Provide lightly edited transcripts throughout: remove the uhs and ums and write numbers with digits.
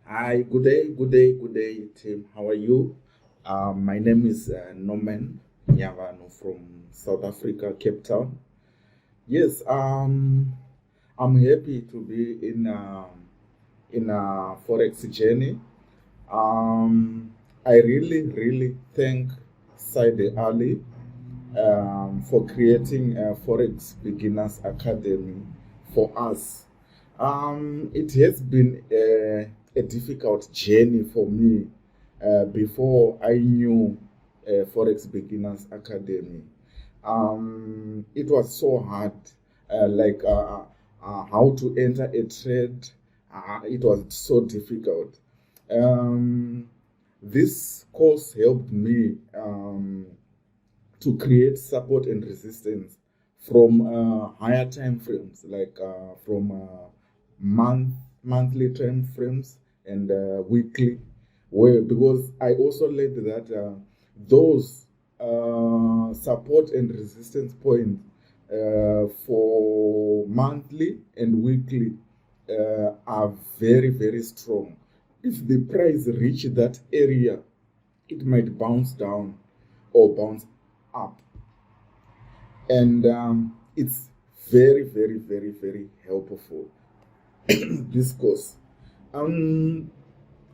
Hi, good day, team. How are you? My name is Norman Nyavano from South Africa, Cape Town. Yes, I'm happy to be in a Forex journey. I really thank Saide Ali for creating a Forex Beginners Academy for us. It has been a difficult journey for me before I knew Forex Beginners Academy. It was so hard, how to enter a trade. It was so difficult. Um, this course helped me to create support and resistance from higher time frames, from monthly time frames and weekly, where because I also learned that those support and resistance points for monthly and weekly are very strong. If the price reach that area, it might bounce down or bounce up, and it's very helpful. This course, um,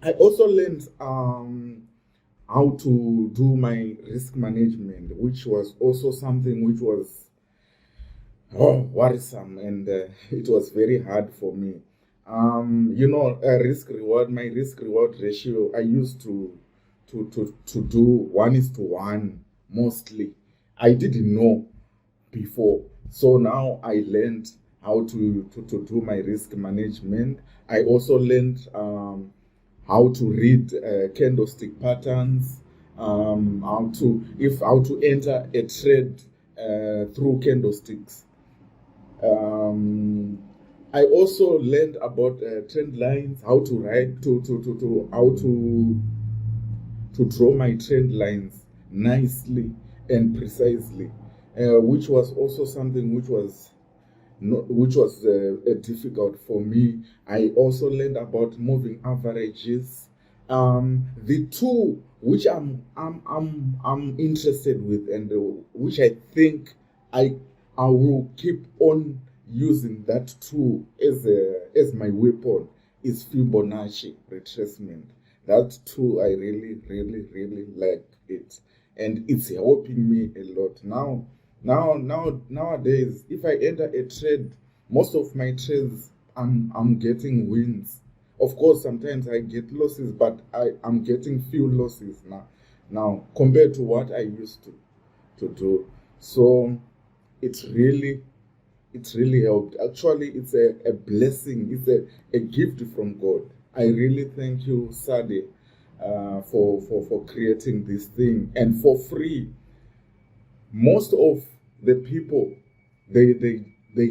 I also learned how to do my risk management, which was also something which was worrisome, and it was very hard for me. Risk reward, my risk reward ratio, I used to do 1:1 mostly. I didn't know before. So now I learned how to do my risk management. I also learned how to read candlestick patterns, how to enter a trade through candlesticks. Um, I also learned about trend lines, how to write to how to draw my trend lines nicely and precisely, which was also something which was difficult for me. I also learned about moving averages. The two which I'm interested with, and which I think I I will keep on using that tool as my weapon, is Fibonacci retracement. That tool I really like it, and it's helping me a lot nowadays. If I enter a trade, most of my trades I'm getting wins. Of course, sometimes I get losses, but I'm getting few losses now compared to what I used to do. So it's really helped. Actually, it's a blessing. It's a gift from God. I really thank you, Sade, for creating this thing, and for free. Most of the people, they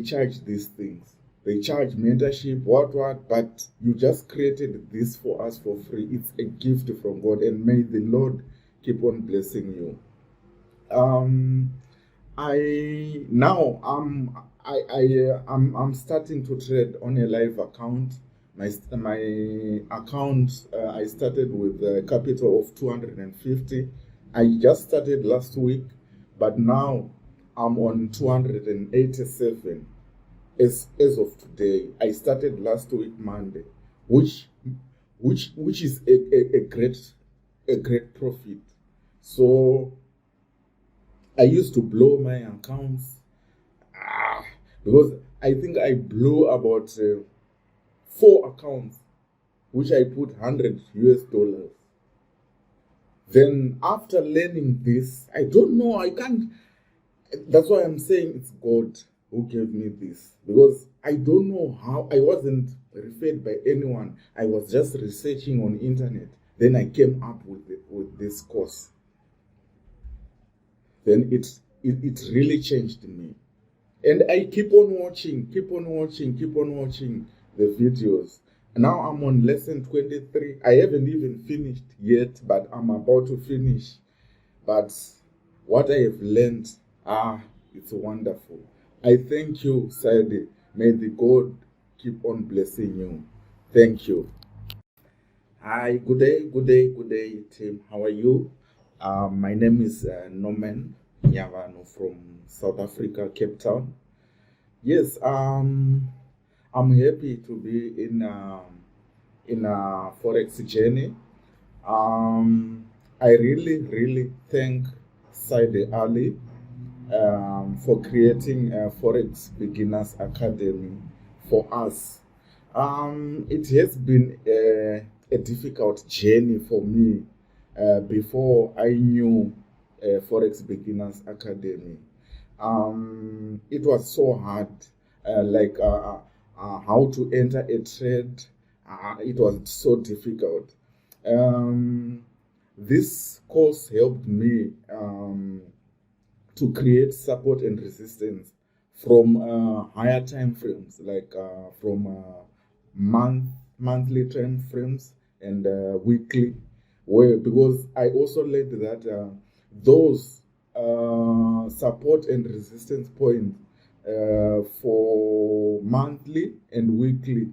charge these things. They charge mentorship, what, but you just created this for us for free. It's a gift from God, and may the Lord keep on blessing you. Um, I now I'm starting to trade on a live account. My account, I started with a capital of 250. I just started last week, but now I'm on 287 as of today. I started last week Monday, which which is a great profit. So I used to blow my accounts, because I think I blew about 4 accounts, which I put $100. Then after learning this, I don't know, I can't. That's why I'm saying it's God who gave me this, because I don't know how. I wasn't referred by anyone. I was just researching on internet. Then I came up with this course. Then it really changed me. And I keep on watching the videos. Now I'm on lesson 23. I haven't even finished yet, but I'm about to finish. But what I have learned, it's wonderful. I thank you, Saidi. May the God keep on blessing you. Thank you. Hi, good day, team. How are you? My name is Norman Nyavano from South Africa, Cape Town. Yes, I'm happy to be in a Forex journey. I really thank Saide Ali for creating a Forex Beginners Academy for us. It has been a difficult journey for me before I knew Forex Beginners Academy. It was so hard, how to enter a trade. It was so difficult. Um, this course helped me to create support and resistance from higher time frames, like from monthly time frames and weekly, where because I also learned that those support and resistance points for monthly and weekly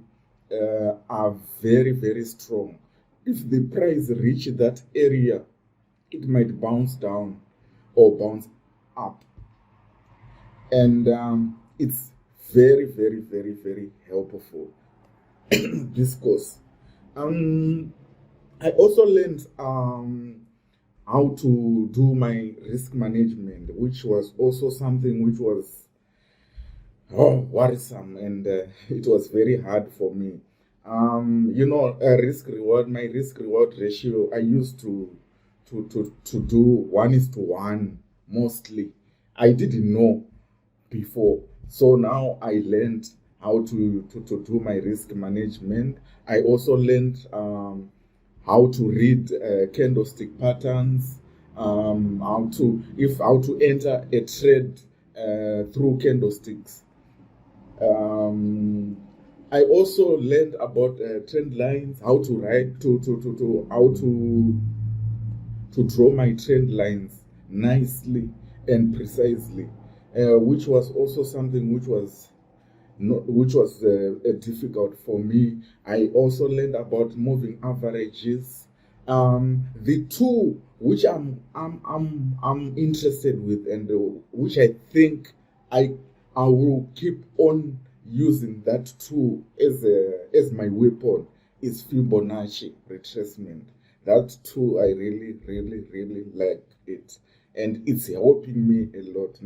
are very strong. If the price reach that area, it might bounce down or bounce up, and it's very helpful. This course, um, I also learned how to do my risk management, which was also something which was worrisome, and it was very hard for me. Risk reward, my risk reward ratio, I used to do 1:1 mostly. I didn't know before. So now I learned how to do my risk management. I also learned how to read candlestick patterns, how to enter a trade through candlesticks. Um, I also learned about trend lines, how to write to how to draw my trend lines nicely and precisely, which was also something which was difficult for me. I also learned about moving averages. The two which I'm interested with, and which I think I I will keep on using that tool as my weapon, is Fibonacci retracement. That tool, I really like it, and it's helping me a lot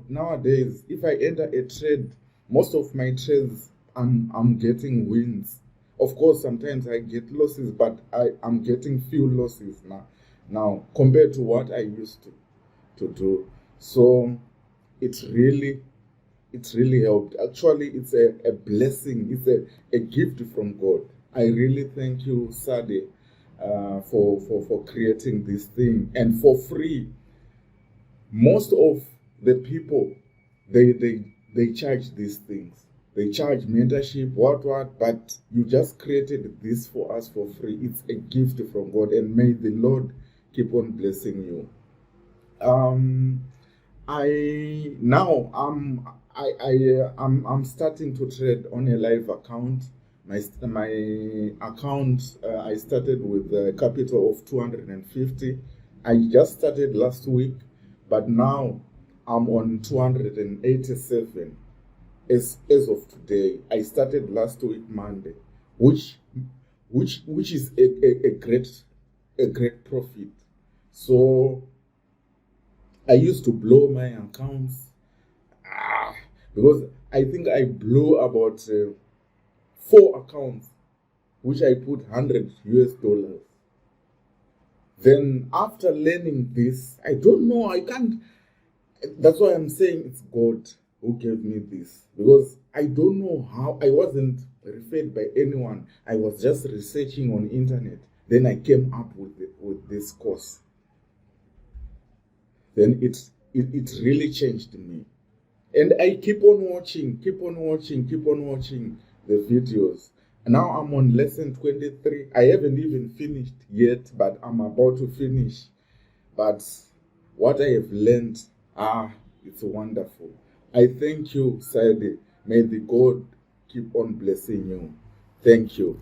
nowadays. If I enter a trade, most of my trades, I'm getting wins. Of course, sometimes I get losses, but I'm getting few losses now compared to what I used to do. So it's really helped. Actually, it's a blessing. It's a gift from God. I really thank you, Sade, for creating this thing, and for free. Most of the people, they charge these things. They charge mentorship, what, but you just created this for us for free. It's a gift from God, and may the Lord keep on blessing you. Um, I now I'm starting to trade on a live account. My account, I started with a capital of 250. I just started last week, but now I'm on 287 as of today. I started last week Monday, which which is a great profit. So I used to blow my accounts, because I think I blew about 4 accounts, which I put $100. Then after learning this, I don't know, I can't. That's why I'm saying it's God who gave me this, because I don't know how. I wasn't referred by anyone. I was just researching on internet. Then I came up with this course. Then it really changed me. And I keep on watching the videos. Now I'm on lesson 23. I haven't even finished yet, but I'm about to finish. But what I have learned, it's wonderful. I thank you, Saidi. May the God keep on blessing you. Thank you.